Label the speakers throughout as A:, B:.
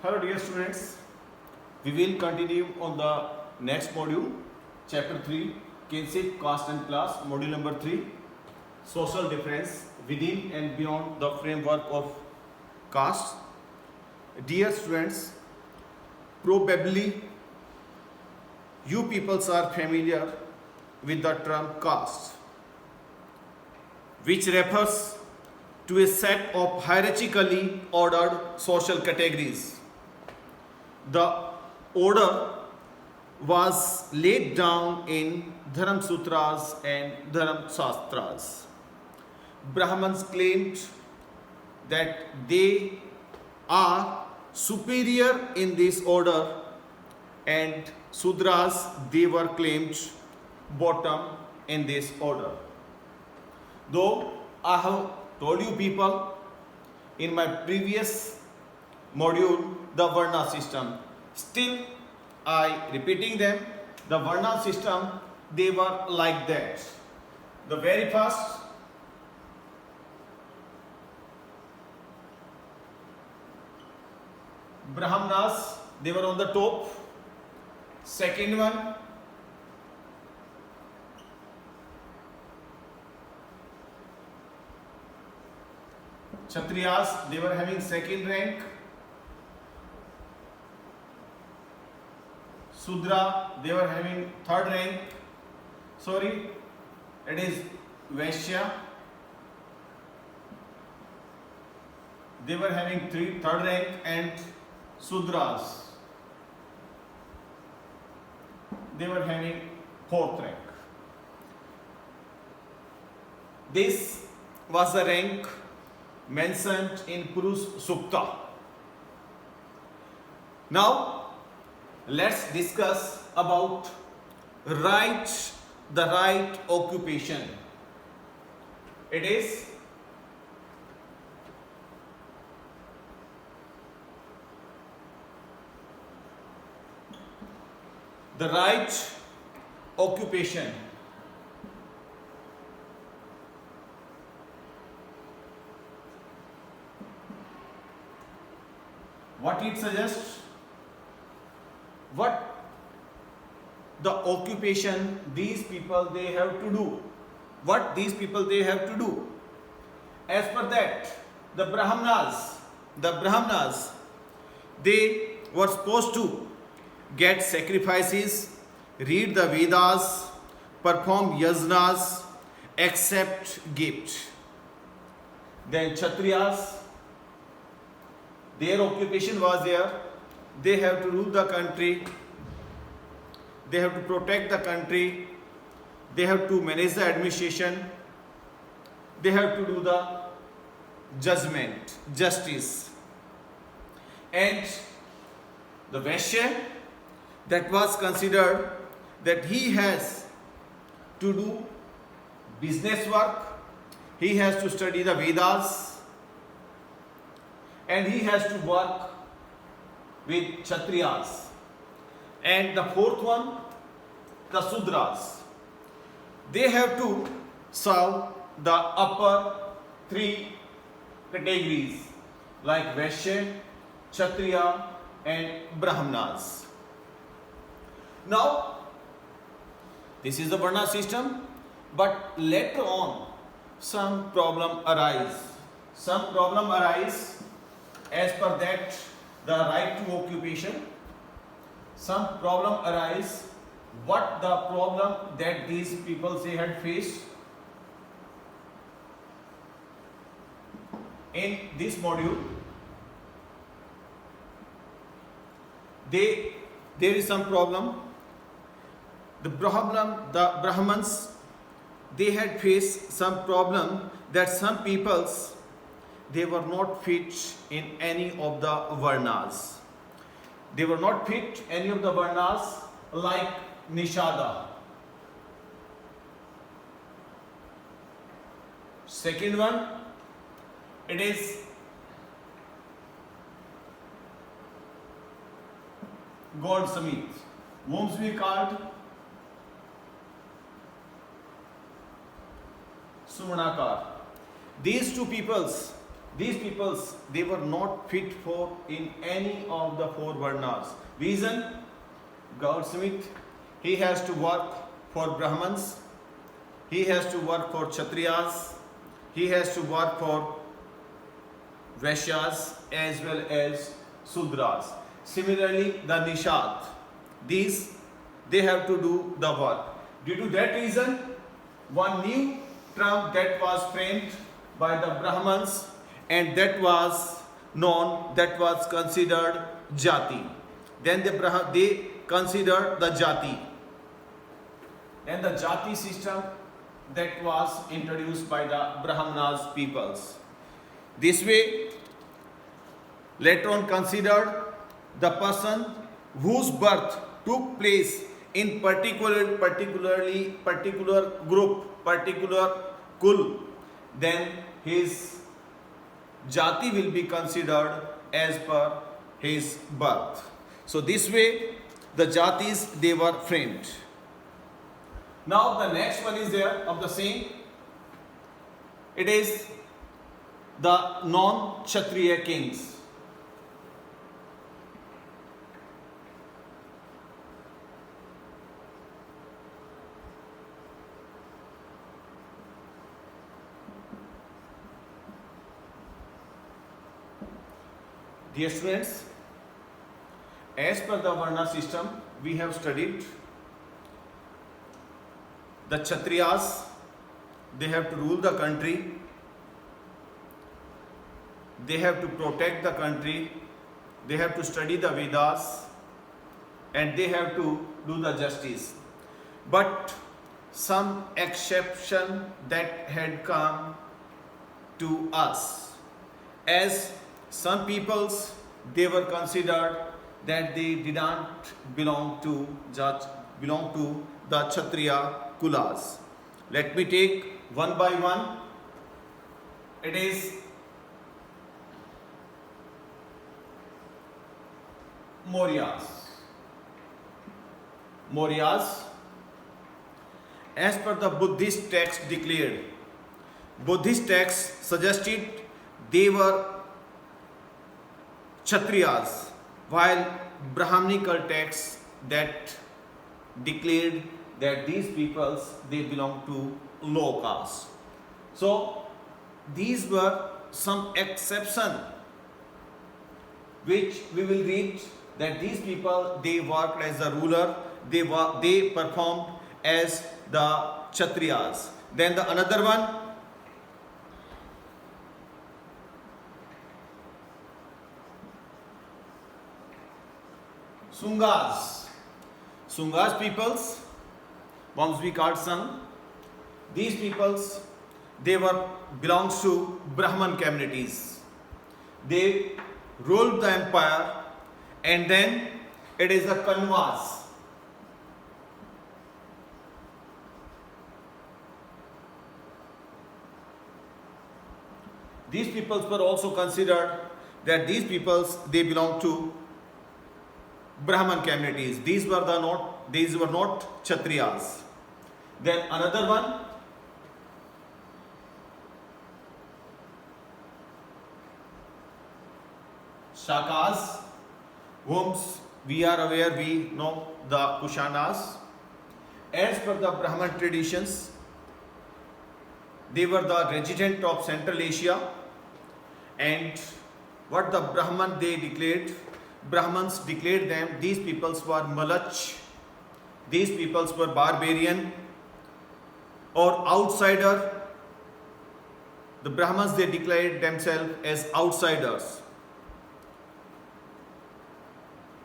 A: Hello dear students, we will continue on the next module, chapter 3, kinship, caste and class, module number 3, social difference within and beyond the framework of caste. Dear students, probably you peoples are familiar with the term caste, which refers to a set of hierarchically ordered social categories. The order was laid down in Dharma Sutras and Dharma Shastras. Brahmins claimed that they are superior in this order, and Sudras they were claimed bottom in this order. Though I have told you people in my previous module the Varna system, still I repeating them. The Varna system, they were like that. The very first, Brahmanas, they were on the top. Second one, Kshatriyas, they were having second rank. Sudra, they were having third rank. Sorry, it is Vaishya. They were having third rank, and Sudras, they were having fourth rank. This was the rank mentioned in Purush Sukta. Now, let's discuss about the right occupation. It is the right occupation. What it suggests? What the occupation these people they have to do? What these people they have to do? As per that, the Brahmanas, they were supposed to get sacrifices, read the Vedas, perform yajnas, accept gift. Then Kshatriyas, their occupation was there. They have to rule the country, they have to protect the country, they have to manage the administration, they have to do the judgment, justice. And the Vaishya, that was considered that he has to do business work, he has to study the Vedas, and he has to work with Kshatriyas. And the fourth one, the Sudras, they have to serve the upper three categories like Vaishya, Kshatriya and Brahmanas. Now, this is the Varna system, but later on some problem arise. As per that, the right to occupation. Some problem arise. What the problem that these people they had faced? In this module, there is some problem. The Brahmans, they had faced some problem that some peoples they were not fit in any of the Varnas. They were not fit any of the Varnas like Nishada. Second one, it is Goldsmith, whom we called Suvarnakar. These two peoples these peoples, they were not fit for in any of the four varnas. Reason, Goldsmith, he has to work for Brahmins, he has to work for Kshatriyas, he has to work for Vaishyas as well as Sudras. Similarly, the Nishad, these, they have to do the work. Due to that reason, one new term that was framed by the Brahmins, and that was known, that was considered Jati. Then they considered the Jati. And the Jati system that was introduced by the Brahmanas peoples. This way, later on considered the person whose birth took place in particular group, particular kul, then his jati will be considered as per his birth. So this way the jatis, they were framed. Now the next one is there of the same. It is the non-Kshatriya kings. Dear students, as per the Varna system, we have studied the Kshatriyas, they have to rule the country, they have to protect the country, they have to study the Vedas, and they have to do the justice. But some exception that had come to us, as some peoples, they were considered that they did not belong to the Kshatriya kulas. Let me take one by one. It is Mauryas. Mauryas, as per the Buddhist text declared, Buddhist text suggested they were Kshatriyas, while Brahmanical texts that declared that these peoples, they belong to low caste. So these were some exception which we will read, that these people, they worked as a ruler, they performed as the Kshatriyas. Then the another one, Sungas. Sungas peoples, once we called Sung, these peoples, they were belongs to Brahman communities. They ruled the empire, and then it is the Kanvas. These peoples were also considered that these peoples, they belong to Brahman communities. These were not Kshatriyas. Then another one, Shakas, whom we are aware, we know the Kushanas. As per the Brahman traditions, they were the resident of Central Asia, and what the Brahman they declared, Brahmans declared them, these peoples were Malach, these peoples were barbarian or outsider. The Brahmans, they declared themselves as outsiders.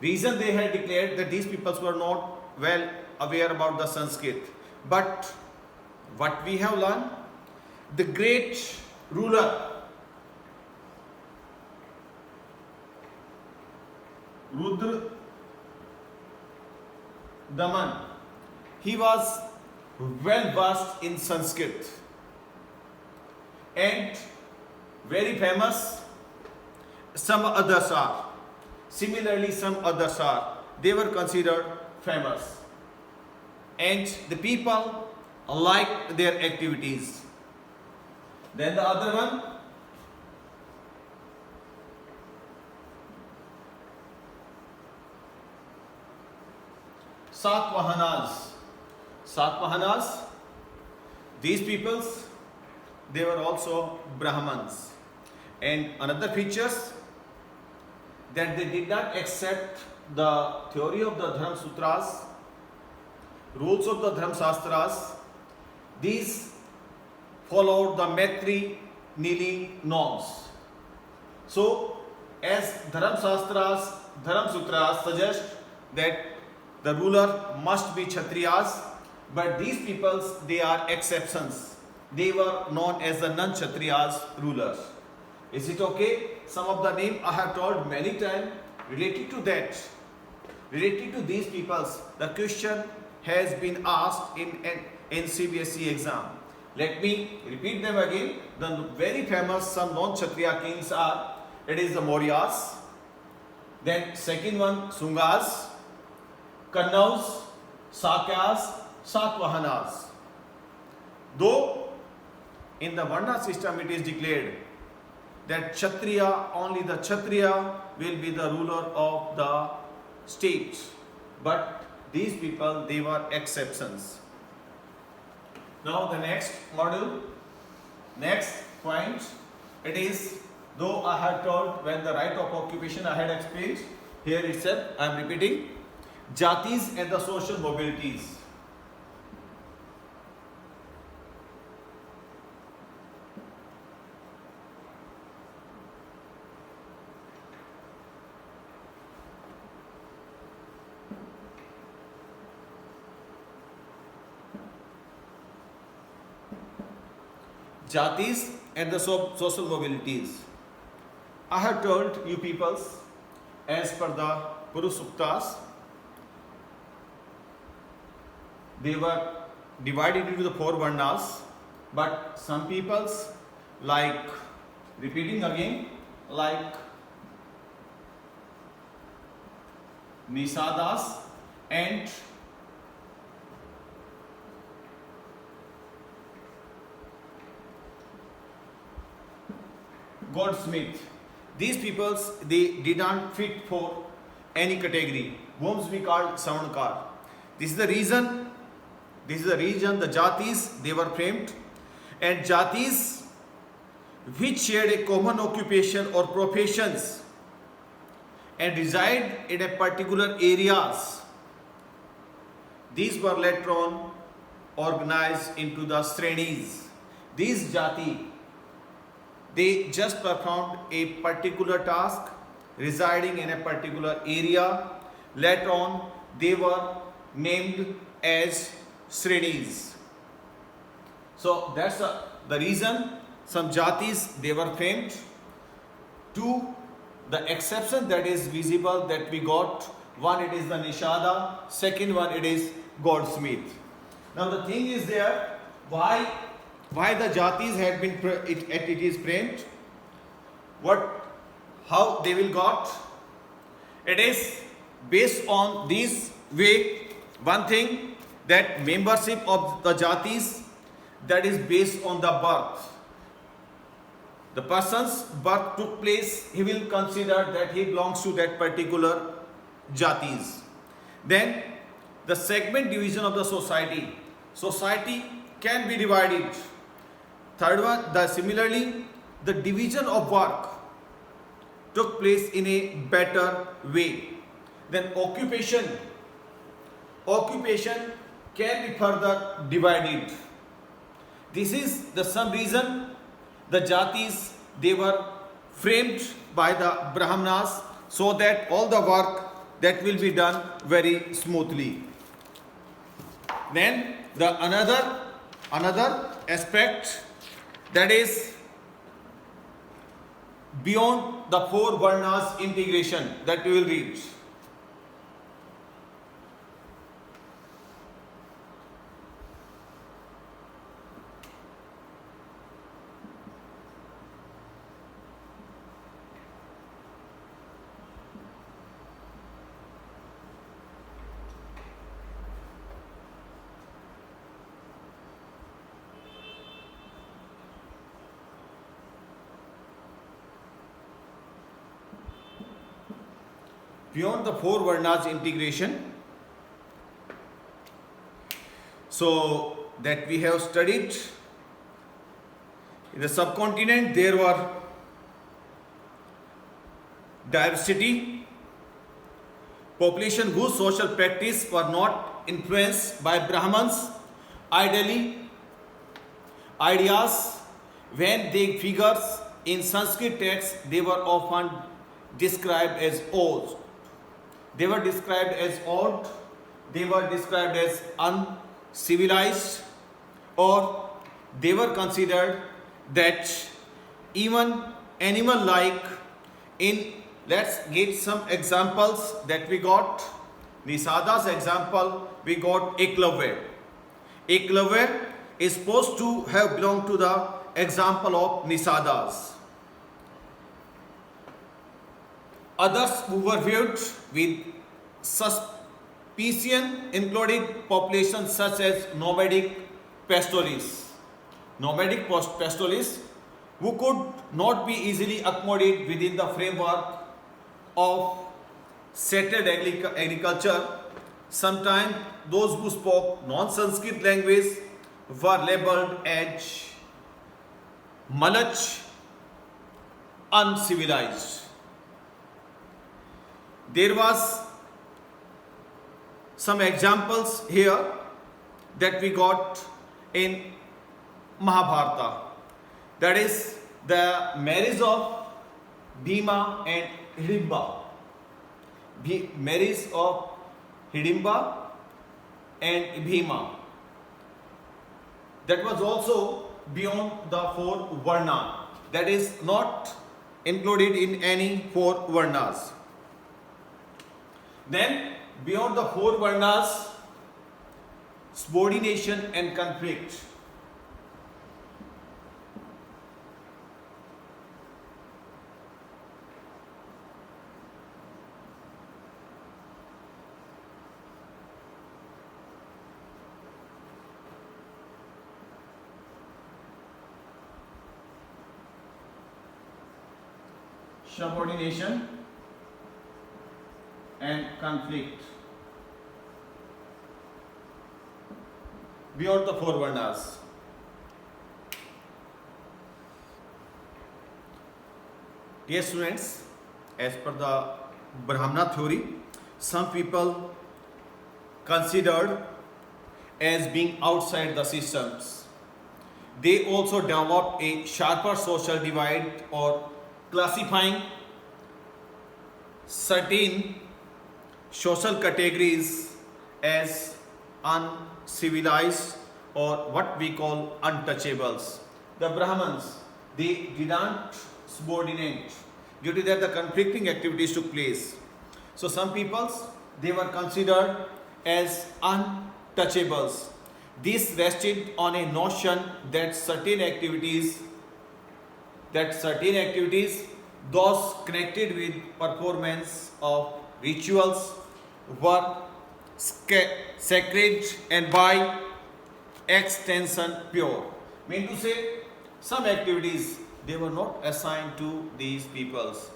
A: Reason they had declared that these peoples were not well aware about the Sanskrit. But what we have learned, the great ruler Rudra Daman, he was well versed in Sanskrit and very famous. Some others are. Similarly, some others are. They were considered famous, and the people liked their activities. Then the other one, Satvahanas. Satvahanas, these peoples, they were also Brahmans. And another features, that they did not accept the theory of the Dharma Sutras, rules of the Dharma Shastras. These followed the matrilineal norms. So, as Dharma Shastras, Dharma Sutras suggest that the ruler must be Kshatriyas, but these peoples, they are exceptions. They were known as the non-Kshatriyas rulers. Is it okay? Some of the name I have told many times related to that, related to these peoples. The question has been asked in an NCBSE exam. Let me repeat them again. The very famous some non-Kshatriya kings are, it is the Mauryas, then second one Sungas, Kannaus, Sakyas, Satvahanas. Though in the Varna system it is declared that Kshatriya, only the Kshatriya will be the ruler of the state. But these people, they were exceptions. Now the next module, next point, it is, though I had told when the right of occupation I had explained, here itself I am repeating, Jatis and the social mobilities. Jatis and the social mobilities. I have told you peoples, as per the Purusha Suktas, they were divided into the four Varnas, but some peoples, like, repeating again, like Nisadas and Goldsmith. These peoples, they did not fit for any category, whom we called Savankar. This is the reason the Jatis, they were framed, and Jatis which shared a common occupation or professions and reside in a particular areas, these were later on organized into the Srenis. These Jati, they just performed a particular task residing in a particular area. Later on, they were named as Srenis. So that's the reason some Jatis, they were framed. Two, the exception that is visible that we got, one it is the Nishada, second one it is Goldsmith. Now the thing is there, why the Jatis had been it is framed, how they will got, it is based on this way. One thing, that membership of the Jatis, that is based on the birth. The person's birth took place, he will consider that he belongs to that particular Jatis. Then the segment division of the society can be divided. Third one, similarly, the division of work took place in a better way. Then occupation can be further divided. This is the some reason the Jatis, they were framed by the Brahmanas, so that all the work that will be done very smoothly. Then the another aspect, that is beyond the four Varnas integration, that we will read. Beyond the four Varnas integration, So that we have studied, in the subcontinent there were diversity, population whose social practice were not influenced by Brahmans ideas. When they figures in Sanskrit texts, they were often described as old. They were described as old. They were described as uncivilized, or they were considered that even animal-like. In let's get some examples that we got. Nisada's example, we got Eklavya. Eklavya is supposed to have belonged to the example of Nisadas. Others who were viewed with suspicion included populations such as nomadic pastoralists. Nomadic pastoralists who could not be easily accommodated within the framework of settled agriculture. Sometimes those who spoke non-Sanskrit language were labeled as malach, uncivilized. There was some examples here that we got in Mahabharata. That is the marriage of Bhima and Hidimba. Marriage of Hidimba and Bhima. That was also beyond the four varna. That is not included in any four varnas. Then beyond the four varnas, subordination and conflict. Subordination and conflict beyond the four varnas. Dear students, as per the Brahmana theory, some people considered as being outside the systems. They also developed a sharper social divide, or classifying certain social categories as uncivilized, or what we call untouchables. The Brahmins, they did not subordinate. Due to that, the conflicting activities took place. So some peoples, they were considered as untouchables. This rested on a notion that certain activities, those connected with performance of rituals, were sacred and by extension pure. Mean to say, some activities, they were not assigned to these peoples.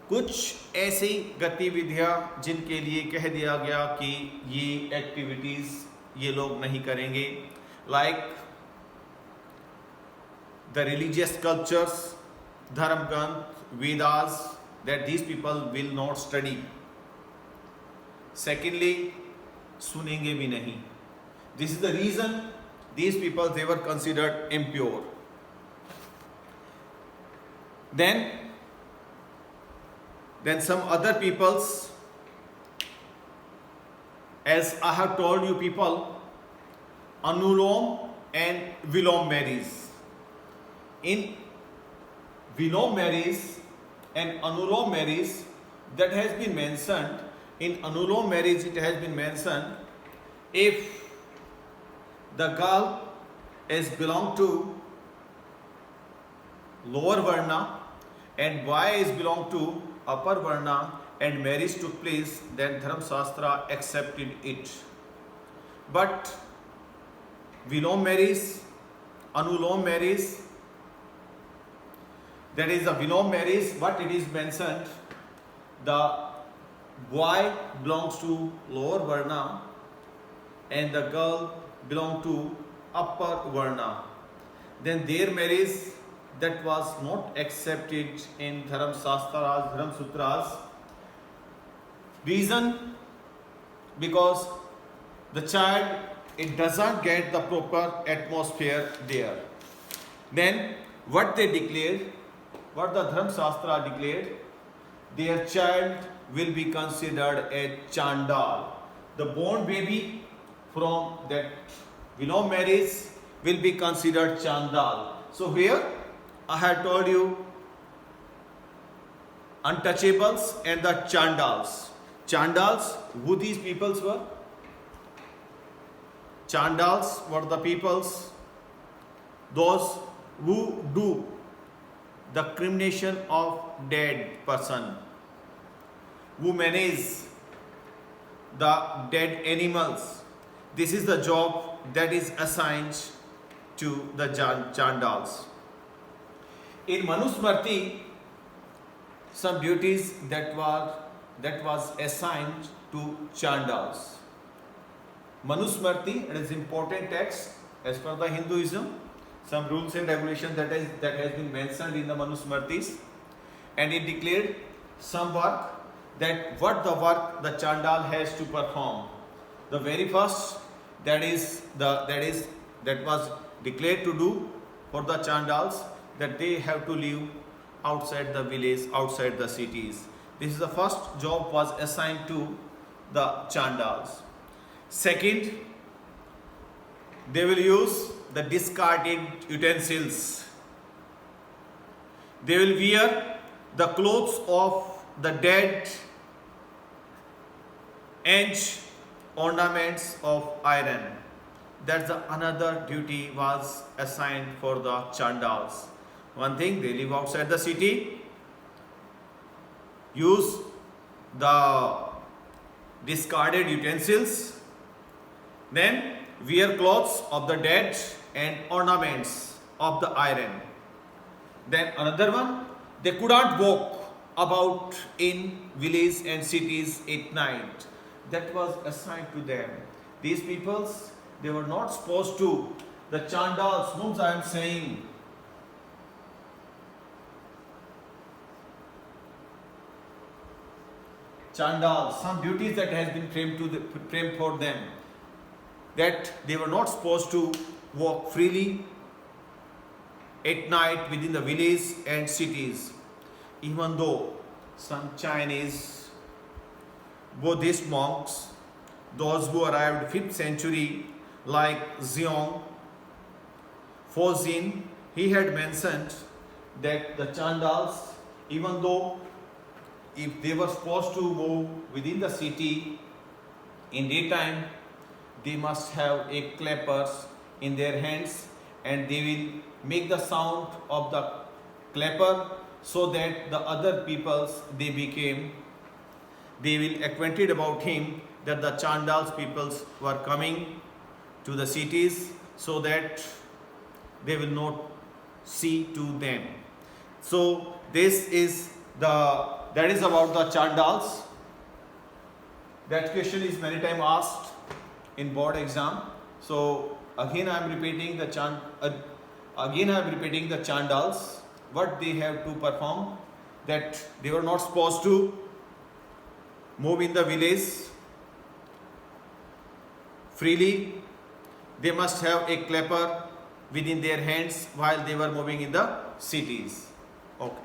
A: कुछ ऐसी गतिविधियां जिनके लिए कह दिया गया कि ये एक्टिविटीज ये लोग नहीं करेंगे, like the religious sculptures, Dharma Granth, Vedas, that these people will not study. Secondly, सुनेंगे भी नहीं. This is the reason these people, they were considered impure. Then some other peoples, as I have told you people, Anulom and Vilom marriage. In Vilom marriage and Anulom marriage, that has been mentioned. In Anulom marriage, it has been mentioned, if the girl is belong to lower varna and boy is belong to upper varna and marriage took place, then Dharma Shastra accepted it. But Vilom marriage, Anulom marriage, that is the Vilom marriage, what it is mentioned, the boy belongs to lower varna and the girl belong to upper varna. Then their marriage that was not accepted in Dharam Shastras, Dharam Sutras. Reason because the child it doesn't get the proper atmosphere there. Then what they declared, what the Dharam Shastra declared, their child will be considered a Chandal. The born baby from that marriage will be considered Chandal. So here I have told you untouchables and the Chandals. Chandals, who these peoples were? Chandals were the peoples, those who do the cremation of dead person, who manage the dead animals. This is the job that is assigned to the Chandals. In Manusmriti, some duties that was assigned to Chandals. Manusmriti, it is important text as per the Hinduism. Some rules and regulations that has been mentioned in the Manusmritis, and it declared some work that what the work the Chandal has to perform. The very first that was declared to do for the Chandals, that they have to live outside the village, outside the cities. This is the first job was assigned to the Chandals. Second, they will use the discarded utensils. They will wear the clothes of the dead and ornaments of iron. That's another duty was assigned for the Chandals. One thing, they live outside the city, use the discarded utensils, then wear clothes of the dead and ornaments of the iron. Then another one, they could not walk about in villages and cities at night. That was assigned to them. These peoples, they were not supposed to, the Chandals, whom I am saying, Chandals, some duties that has been framed for them, that they were not supposed to walk freely at night within the villages and cities. Even though some Chinese Buddhist monks, those who arrived 5th century like Xiong Fozin, he had mentioned that the Chandals, even though if they were supposed to move within the city in daytime, they must have a clappers in their hands, and they will make the sound of the clapper so that the other peoples they will acquainted about him that the Chandals peoples were coming to the cities, so that they will not see to them. So this is that is about the Chandals. That question is many times asked in board exam. So again I am repeating the Chandals, what they have to perform, that they were not supposed to move in the village freely. They must have a clapper within their hands while they were moving in the cities. Okay.